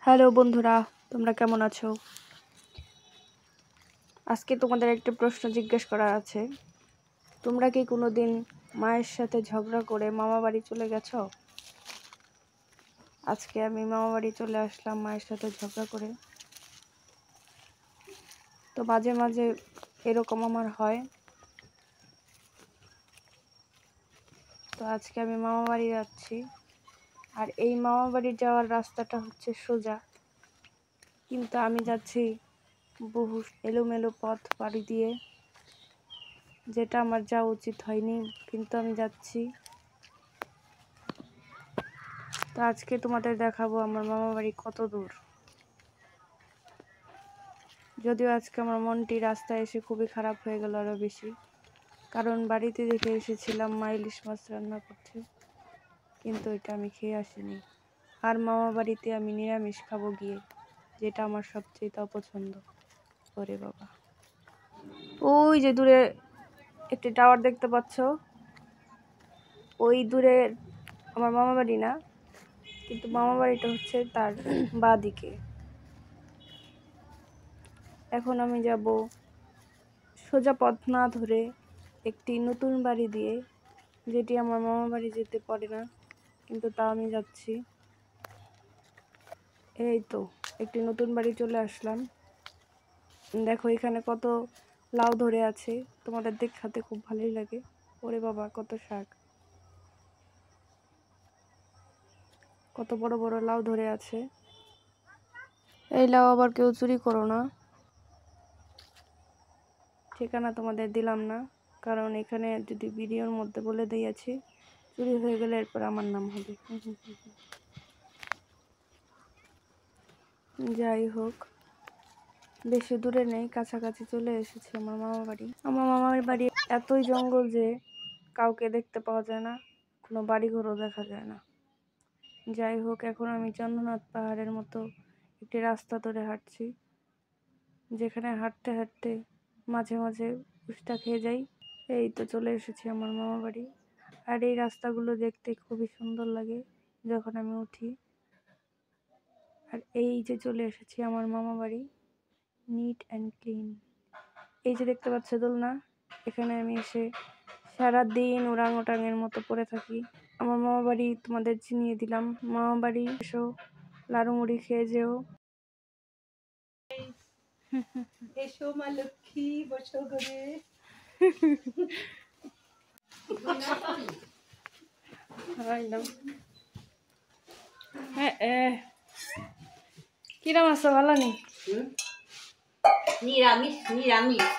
Hello বন্ধুরা, তোমরা কেমন আছো? আজকে তোমাদের একটা প্রশ্ন জিজ্ঞেস করার আছে। তোমরা কি কোনোদিন মায়ের সাথে ঝগড়া করে মামা বাড়ি চলে গেছো? আজকে আমি মামা বাড়ি চলে আসলাম মায়ের সাথে ঝগড়া করে। তো মাঝে মাঝে এরকম আমার হয়। তো আজকে আমি মামা বাড়ি যাচ্ছি, আর এই মামা বাড়ি যাওয়ার রাস্তাটা হচ্ছে সোজা, কিন্তু আমি যাচ্ছি বহু এলোমেলো পথ পাড়ি দিয়ে, যেটা আমার যাওয়া উচিত হয়নি, কিন্তু আমি যাচ্ছি। তো আজকে তোমাদের দেখাবো আমার মামা বাড়ি কত দূর। যদিও আজকে আমার মনটি রাস্তায় এসে খুবই খারাপ হয়ে গেল আরও বেশি, কারণ বাড়িতে দেখে এসেছিলাম মা ইলিশ মাছ রান্না করছে, কিন্তু এটা আমি খেয়ে আসিনি। আর মামা বাড়িতে আমি নিরামিষ খাবো গিয়ে, যেটা আমার সবচেয়ে অপছন্দ। ওরে বাবা, ওই যে দূরে একটি টাওয়ার দেখতে পাচ্ছ, ওই দূরে আমার মামা বাড়ি না, কিন্তু মামা বাড়িটা হচ্ছে তার বাঁ দিকে। এখন আমি যাব সোজা পথ না ধরে একটি নতুন বাড়ি দিয়ে, যেটি আমার মামা বাড়ি যেতে পারে না, কিন্তু তা আমি যাচ্ছি। এই তো একটি নতুন বাড়ি চলে আসলাম। দেখো এখানে কত লাউ ধরে আছে, তোমাদের দেখাতে খুব ভালোই লাগে। ওরে বাবা, কত শাক, কত বড় বড় লাউ ধরে আছে। এই লাউ আবার কেউ চুরি করো না। ঠিকানা তোমাদের দিলাম না, কারণ এখানে যদি ভিডিওর মধ্যে বলে দিয়েছি, চুরি হয়ে গেলে এরপর আমার নাম হবে। যাই হোক, বেশি দূরে নেই, কাছাকাছি চলে এসেছি আমার মামা বাড়ি। আমার মামার বাড়ি এতই জঙ্গল যে কাউকে দেখতে পাওয়া যায় না, কোনো বাড়িঘরও দেখা যায় না। যাই হোক, এখন আমি চন্দ্রনাথ পাহাড়ের মতো একটি রাস্তা ধরে হাঁটছি, যেখানে হাঁটতে হাঁটতে মাঝে মাঝে উষ্টা খেয়ে যাই। এই তো চলে এসেছি আমার মামা বাড়ি, আর এই রাস্তাগুলো দেখতে খুবই সুন্দর লাগে যখন আমি উঠি। আর এই যে চলে এসেছি আমার মামা বাড়ি, নিট অ্যান্ড ক্লিন। এই যে দেখতে পাচ্ছ দোলনা, এখানে আমি এসে সারাদিন ওরাং ওটাঙের মতো পড়ে থাকি। আমার মামা বাড়ি তোমাদের চিনিয়ে দিলাম। মামা বাড়ি এসো, লাড়ু মুড়ি খেয়ে যেও। এসো মা লক্ষ্মী, বসো ঘরে। কিরাম আছো, ভালো নি? নিরামিষ নিরামিষ।